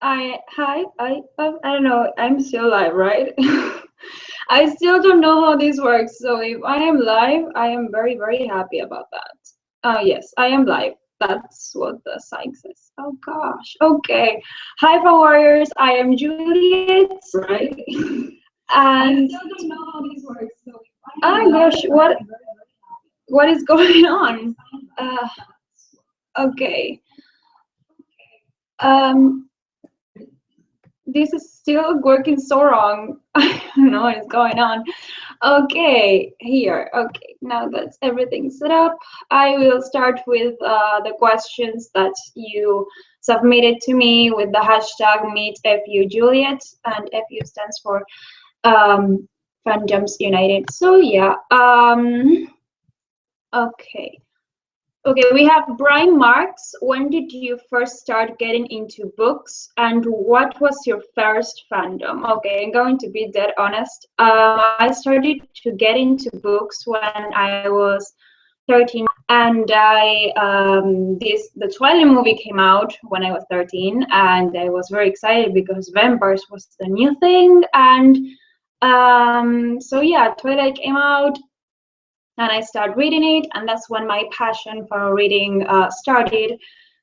I don't know. I'm still live, right? I still don't know how this works. So if I am live, I am very, very happy about that. Yes, I am live. That's what the sign says. Oh gosh. Okay. Hi, Fan Warriors. I am Juliet, right? And I still don't know how this works. So if I am live, gosh, what is going on? Uh, okay. Um, this is still working so wrong. I don't know what is going on. Okay, here. Okay, now that's everything set up. I will start with the questions that you submitted to me with the hashtag MeetFUJuliet, and FU stands for um, Fandoms United. So yeah, okay. Okay, we have Brian Marks. When did you first start getting into books, and what was your first fandom? Okay, I'm going to be dead honest. I started to get into books when I was 13, and the Twilight movie came out when I was 13, and I was very excited because vampires was the new thing, and so yeah, Twilight came out and I started reading it, and that's when my passion for reading started.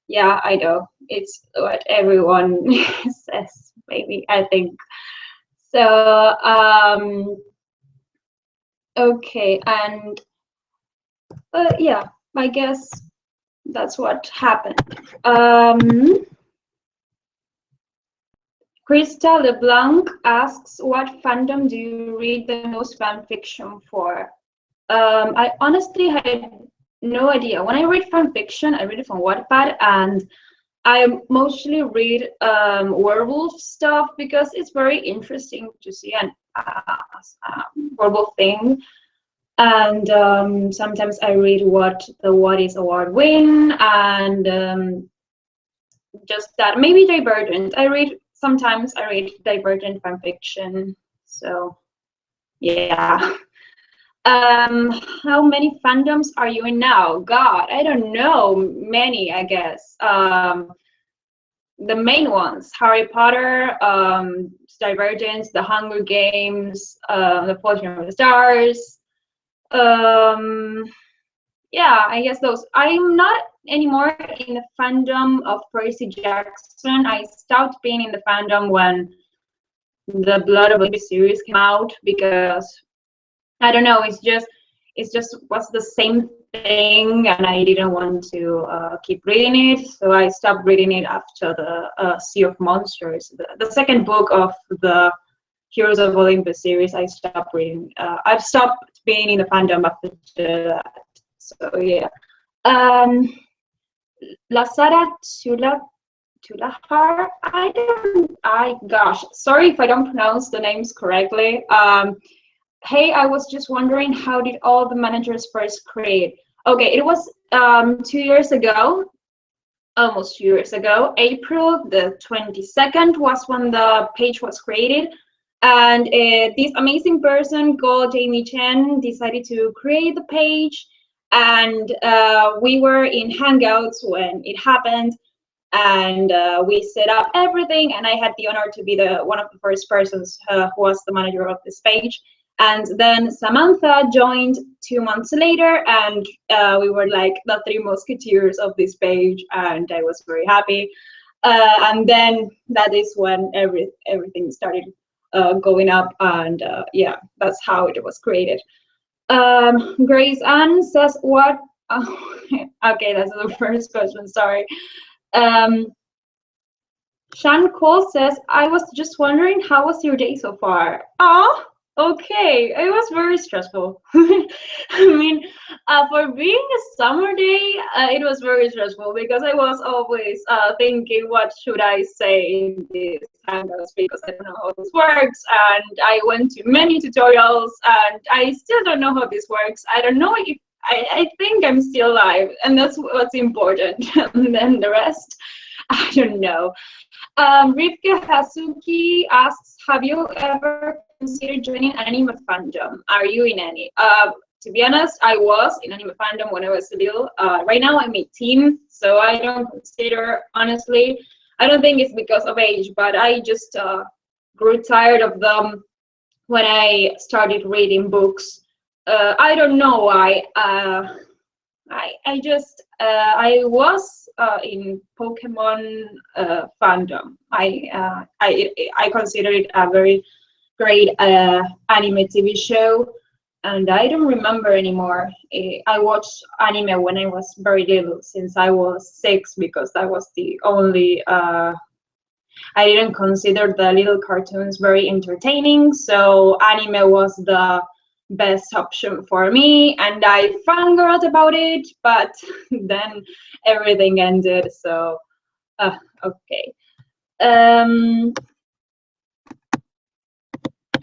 Yeah, I know it's what everyone says, maybe I think. So okay, and yeah, I guess that's what happened. Krista LeBlanc asks, "What fandom do you read the most fan fiction for?" I honestly had no idea. When I read fan fiction, I read it from Wattpad, and I mostly read werewolf stuff because it's very interesting to see an werewolf thing. And sometimes I read what the What Is Award win, and just that. Maybe Divergent. Sometimes I read Divergent fan fiction. So yeah. How many fandoms are you in now? God, I don't know. Many, I guess. The main ones: Harry Potter, Divergence, The Hunger Games, The Fortune of the Stars. Yeah, I guess those. I'm not anymore in the fandom of Percy Jackson. I stopped being in the fandom when the Blood of Olympus series came out because I don't know. It's just was the same thing, and I didn't want to keep reading it, so I stopped reading it after the Sea of Monsters, the second book of the Heroes of Olympus series. I stopped reading. I've stopped being in the fandom after that. So yeah. Lasara Tulahar. Gosh, sorry if I don't pronounce the names correctly. Hey, I was just wondering, how did all the managers first create? Okay, it was 2 years ago, almost 2 years ago. April the 22nd was when the page was created. And this amazing person called Jamie Chen decided to create the page. And we were in Hangouts when it happened. And we set up everything. And I had the honor to be one of the first persons who was the manager of this page. And then Samantha joined 2 months later, and we were like the three musketeers of this page, and I was very happy. And then that is when everything started going up, and yeah, that's how it was created. Grace Ann says, "What?" Oh, okay, that's the first question. Sorry. Sean Cole says, "I was just wondering, how was your day so far?" Oh, okay. It was very stressful. I mean, for being a summer day, it was very stressful because I was always thinking, what should I say in this Hangouts, because I don't know how this works. And I went to many tutorials, and I still don't know how this works. I don't know if I think I'm still live, and that's what's important. And then the rest, I don't know. Rivka Hasuki asks, "Have you ever considered joining an anime fandom? Are you in any?" To be honest, I was in anime fandom when I was little. Right now I'm 18, so I don't consider, honestly, I don't think it's because of age, but I just grew tired of them when I started reading books. I don't know why. I just I was in Pokemon fandom. I consider it a very great anime TV show, and I don't remember anymore. I watched anime when I was very little, since I was 6, because that was the only. I didn't consider the little cartoons very entertaining, so anime was the best option for me, and I fangirled about it, but then everything ended, so okay.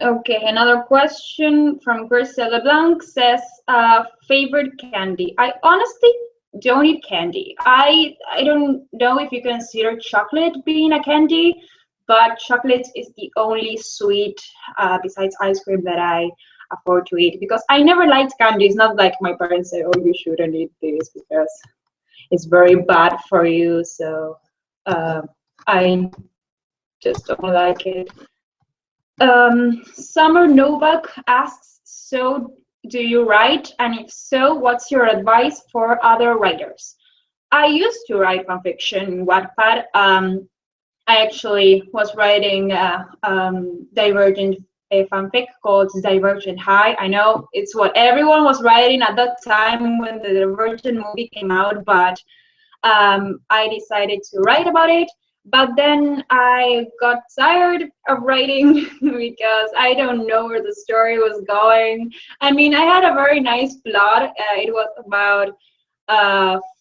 Okay, another question from Garcia LeBlanc says, favorite candy. I honestly don't eat candy. I don't know if you consider chocolate being a candy, but chocolate is the only sweet besides ice cream that I afford to eat, because I never liked candy. It's not like my parents say, oh, you shouldn't eat this because it's very bad for you. So I just don't like it. Summer Novak asks, so do you write? And if so, what's your advice for other writers? I used to write fanfiction in Wattpad. I actually was writing Divergent a fanfic called Divergent High. I know it's what everyone was writing at that time when the Divergent movie came out, but I decided to write about it. But then I got tired of writing because I don't know where the story was going. I mean, I had a very nice plot. It was about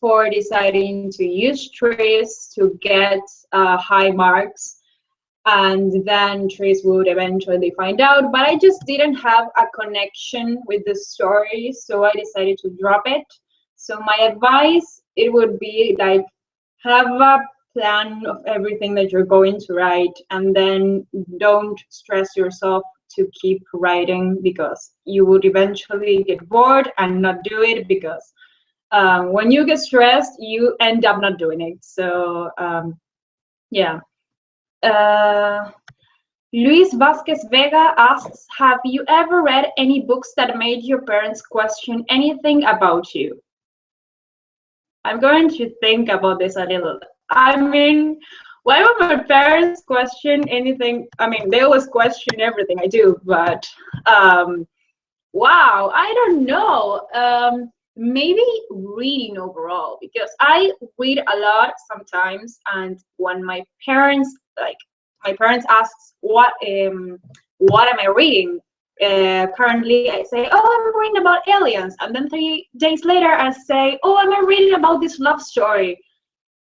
for deciding to use trees to get high marks, and then trees would eventually find out. But I just didn't have a connection with the story, so I decided to drop it. So my advice, it would be like, have a plan of everything that you're going to write, and then don't stress yourself to keep writing, because you would eventually get bored and not do it, because when you get stressed, you end up not doing it. So yeah. Luis Vasquez Vega asks, have you ever read any books that made your parents question anything about you? I'm going to think about this a little. I mean, why would my parents question anything? I mean, they always question everything I do, but wow, I don't know. Maybe reading overall, because I read a lot sometimes, and when my parents asks what am I reading? Currently, I say, oh, I'm reading about aliens, and then 3 days later, I say, oh, I'm reading about this love story.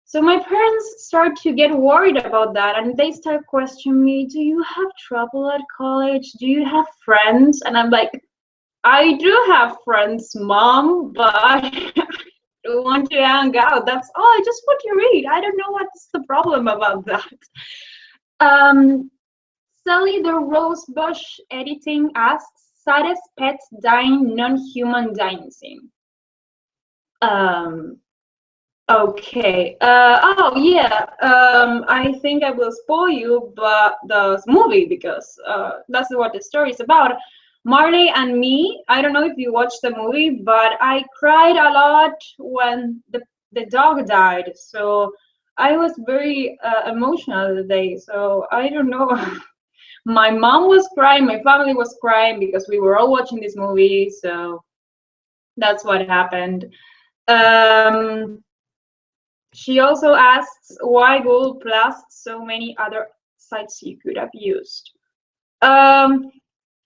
So my parents start to get worried about that, and they start questioning me, do you have trouble at college? Do you have friends? And I'm like, I do have friends, Mom, but I don't want to hang out. That's all. I just want to read. I don't know what's the problem about that. Sally the Rosebush Editing asks, saddest pet dying non-human dying scene. Okay. Oh yeah. I think I will spoil you, but the movie, because that's what the story is about. Marley and Me. I don't know if you watched the movie, but I cried a lot when the dog died. So I was very emotional the day. So I don't know. My mom was crying. My family was crying because we were all watching this movie. So that's what happened. She also asks why Google Plus, so many other sites you could have used.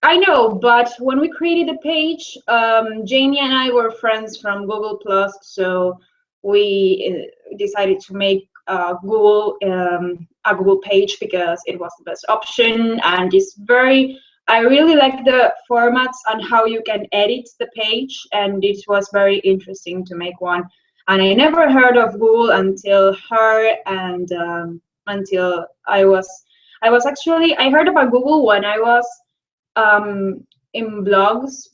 I know, but when we created the page, Jamie and I were friends from Google Plus, so we decided to make a Google page because it was the best option, and it's very. I really like the formats and how you can edit the page, and it was very interesting to make one. And I never heard of Google until her, and until I heard about Google when I was in blogs,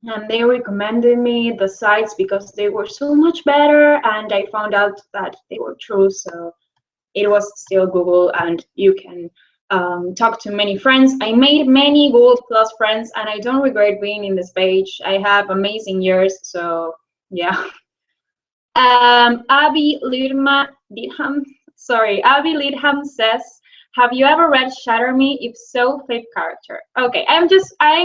and they recommended me the sites because they were so much better, and I found out that they were true. So it was still Google, and you can talk to many friends. I made many Google Plus friends, and I don't regret being in this page. I have amazing years, so yeah. Abby Lidham, Abby Lidham says, have you ever read Shatter Me? If so, flip character. Okay, I'm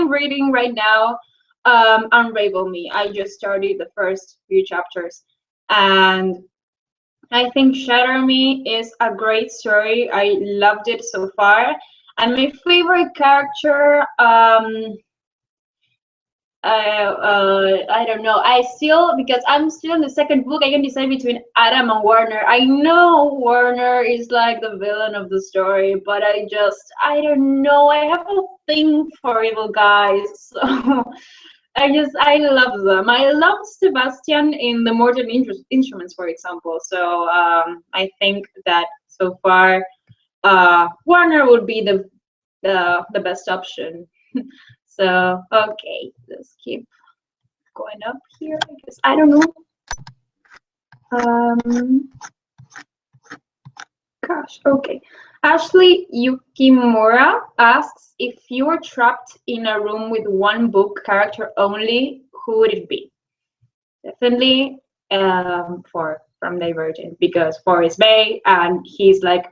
reading right now Unravel Me. I just started the first few chapters, and I think Shatter Me is a great story. I loved it so far. And my favorite character, I don't know. Because I'm still in the second book, I can decide between Adam and Warner. I know Warner is like the villain of the story, but I don't know. I have a thing for evil guys, so I love them. I love Sebastian in the Mortal Instruments, for example. So I think that so far, Warner would be the best option. So, okay, let's keep going up here. I guess I don't know. Gosh, okay. Ashley Yukimura asks, if you were trapped in a room with one book character only, who would it be? Definitely from Divergent, because Forrest Bay, and he's like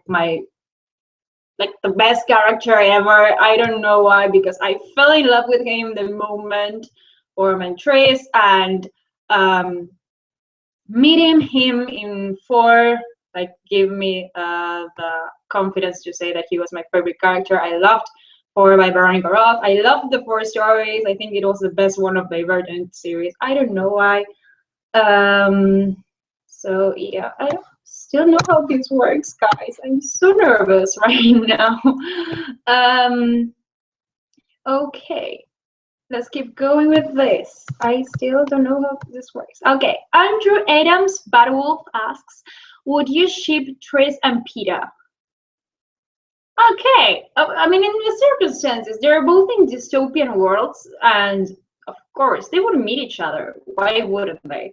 the best character ever. I don't know why, because I fell in love with him the moment Formentris, and meeting him in 4 gave me the confidence to say that he was my favorite character. I loved 4 by Veronica Roth. I loved the 4 stories. I think it was the best one of Divergent series. I don't know why. So yeah, I don't still know how this works, guys. I'm so nervous right now. Okay, let's keep going with this. I still don't know how this works. Okay, Andrew Adams Batwolf asks, would you ship Tris and Peeta? Okay, I mean, in the circumstances, they're both in dystopian worlds, and of course, they would meet each other. Why wouldn't they?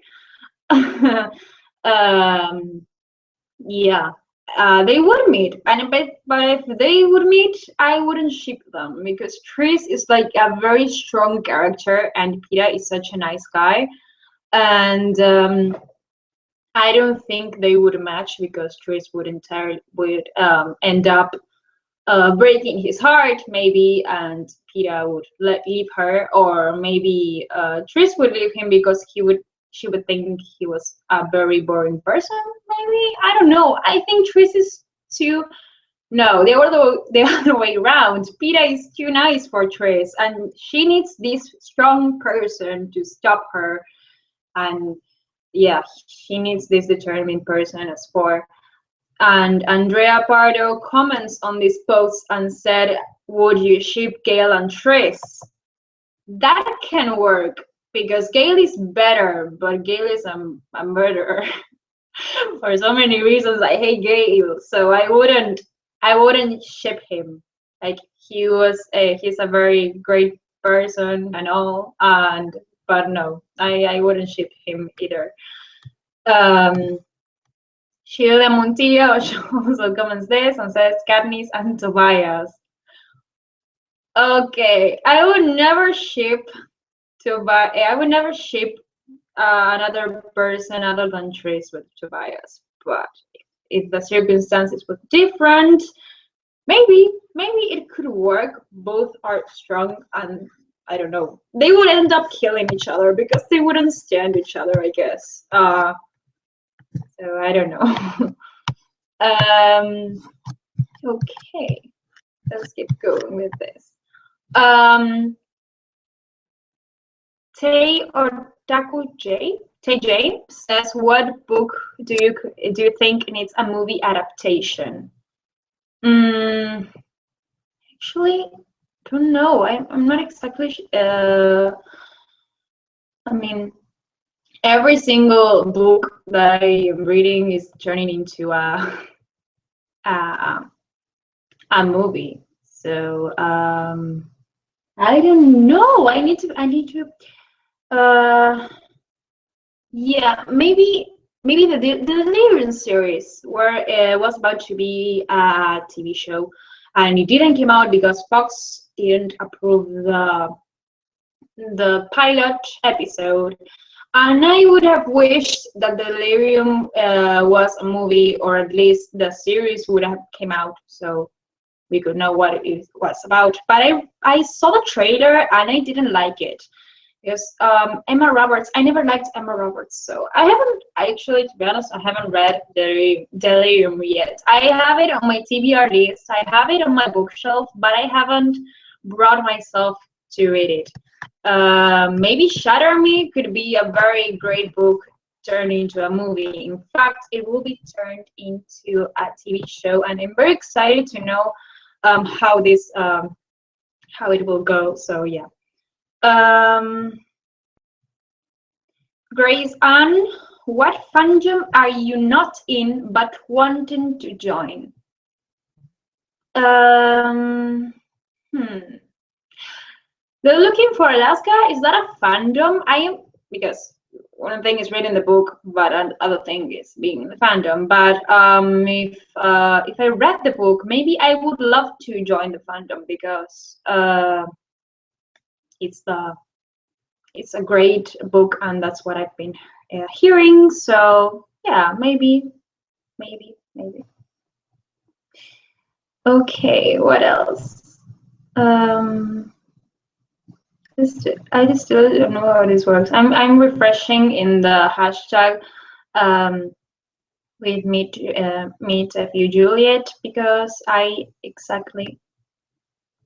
Yeah, they would meet, but if they would meet, I wouldn't ship them, because Tris is like a very strong character, and Peeta is such a nice guy, and I don't think they would match, because Tris would end up breaking his heart, maybe, and Peeta would leave her, or maybe Tris would leave him because she would think he was a very boring person, maybe. I don't know. I think Tris is too. No, the other way around. Peeta is too nice for Tris, and she needs this strong person to stop her. And yeah, she needs this determined person as for. And Andrea Pardo comments on this post and said, would you ship Gale and Tris? That can work, because Gale is better, but Gale is a murderer. For so many reasons, I hate Gale, so I wouldn't ship him. Like, he's a very great person and all, but no, I wouldn't ship him either. Sheila Montillo also comments this and says Katniss and Tobias. Okay, I would never ship Tobias. I would never ship another person other than Tris with Tobias. But if the circumstances were different, maybe it could work. Both are strong, and I don't know. They would end up killing each other because they wouldn't stand each other, I guess. So I don't know. Okay, let's keep going with this. Tay or Taku J says, what book do you think needs a movie adaptation? Actually, I don't know. I'm not exactly. I mean, every single book that I am reading is turning into a movie. So I don't know. I need to. Yeah, maybe maybe the Delirium series, where it was about to be a TV show, and it didn't come out because Fox didn't approve the pilot episode. And I would have wished that Delirium was a movie, or at least the series would have came out, so we could know what it was about. But I saw the trailer and I didn't like it. Because Emma Roberts, I never liked Emma Roberts, so I haven't, actually, to be honest, I haven't read Delirium yet. I have it on my TBR list, I have it on my bookshelf, but I haven't brought myself to read it. Maybe Shatter Me could be a very great book turned into a movie. In fact, it will be turned into a TV show, and I'm very excited to know how it will go. So yeah. Grace Ann, what fandom are you not in but wanting to join? The Looking for Alaska, is that a fandom? Because one thing is reading the book, but another thing is being in the fandom. But if I read the book, maybe I would love to join the fandom, because it's a great book, and that's what I've been hearing. So yeah, maybe. Okay, what else? I just still don't know how this works. I'm refreshing in the hashtag with meet FU Juliet, because I exactly.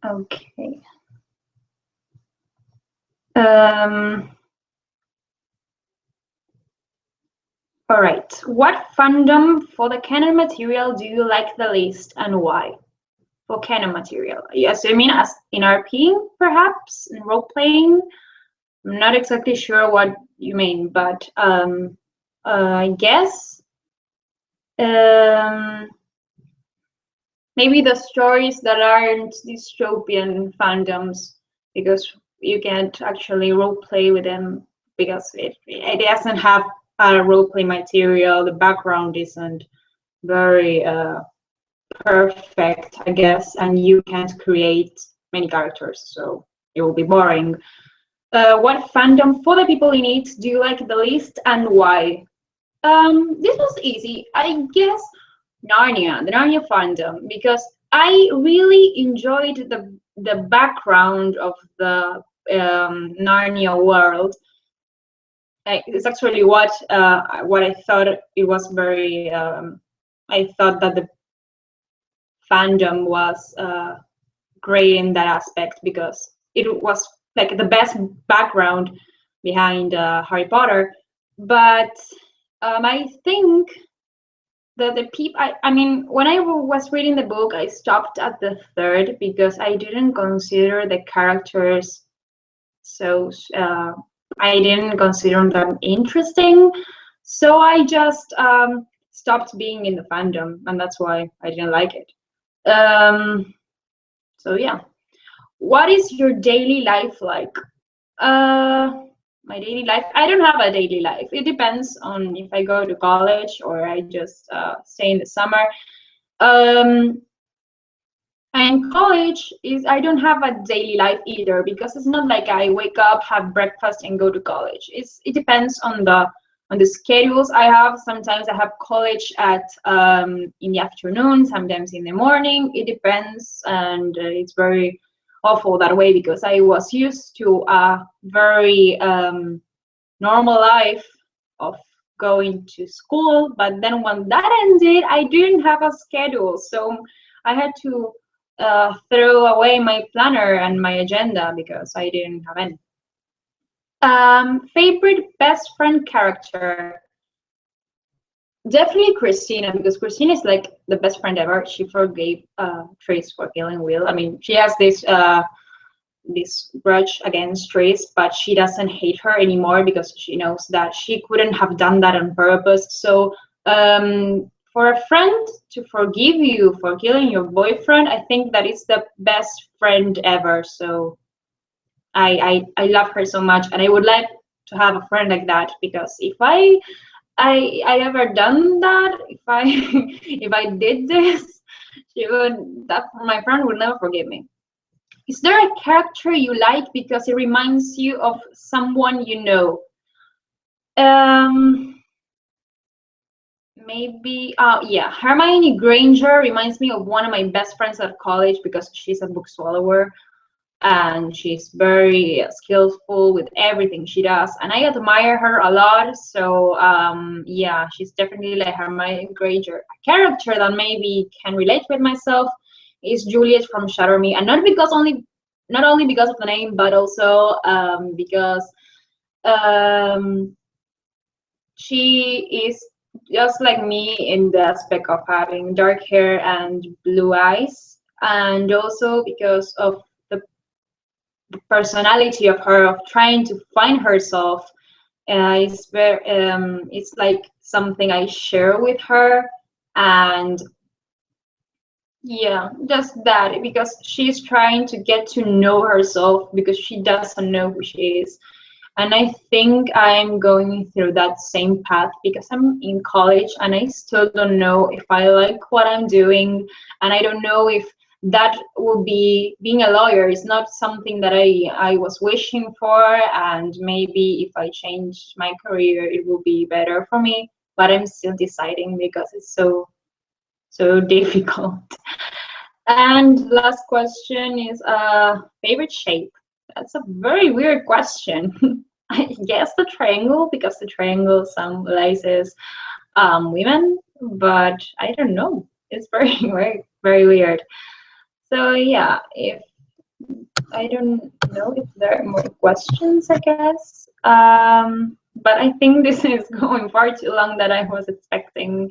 Okay. All right. What fandom for the canon material do you like the least, and why? For canon material, yes, I mean as in RPing, perhaps in role playing. I'm not exactly sure what you mean, but I guess maybe the stories that aren't dystopian fandoms, because you can't actually role play with them, because it doesn't have a role play material. The background isn't very perfect, I guess, and you can't create many characters, so it will be boring. What fandom for the people in it do you like the least, and why? This was easy. I guess Narnia, the Narnia fandom, because I really enjoyed the background of the Narnia world. It's actually what I thought. It was very. I thought that the fandom was great in that aspect, because it was like the best background behind Harry Potter. But I think that the people, I mean, when I was reading the book, I stopped at the third, because I didn't consider the characters so I didn't consider them interesting, so I just stopped being in the fandom, and that's why I didn't like it. So yeah, what is your daily life like? My daily life, I don't have a daily life. It depends on if I go to college or I just stay in the summer. And college I don't have a daily life either, because it's not like I wake up, have breakfast, and go to college. It depends on the schedules I have. Sometimes I have college at in the afternoon, sometimes in the morning. It depends, and it's very awful that way, because I was used to a very normal life of going to school, but then when that ended, I didn't have a schedule, so I had to throw away my planner and my agenda, because I didn't have any. Favorite best friend character? Definitely Christina, because Christina is like the best friend ever. She forgave Trace for killing Will. I mean, she has this grudge against Trace, but she doesn't hate her anymore, because she knows that she couldn't have done that on purpose. So for a friend to forgive you for killing your boyfriend, I think that is the best friend ever. So I love her so much, and I would like to have a friend like that, because if I I ever done that, if I if I did this, my friend would never forgive me. Is there a character you like because it reminds you of someone you know? Maybe, yeah, Hermione Granger reminds me of one of my best friends at college because she's a book swallower and she's very skillful with everything she does, and I admire her a lot. So yeah, she's definitely like Hermione Granger. A character that maybe can relate with myself is Juliet from Shatter Me, and not only because of the name, but also because um, she is just like me in the aspect of having dark hair and blue eyes, and also because of the personality of her of trying to find herself. It's like something I share with her, and yeah, just that, because she's trying to get to know herself because she doesn't know who she is. And I think I'm going through that same path because I'm in college and I still don't know if I like what I'm doing. And I don't know if that will be, being a lawyer is not something that I was wishing for. And maybe if I change my career, it will be better for me. But I'm still deciding because it's so difficult. And last question is favorite shape. That's a very weird question. I guess the triangle, because the triangle symbolizes women, but I don't know. It's very very weird. So yeah, if I don't know if there are more questions, I guess. But I think this is going far too long than I was expecting.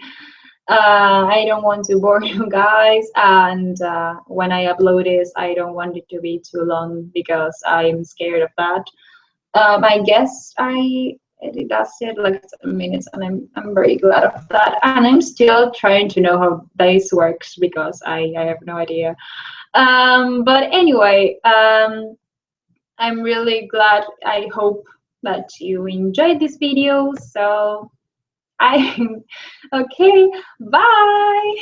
I don't want to bore you guys, and when I upload this, I don't want it to be too long because I'm scared of that. I guess I lasted like 7 minutes, and I'm very glad of that. And I'm still trying to know how this works because I have no idea. But anyway, I'm really glad. I hope that you enjoyed this video. So I okay, bye.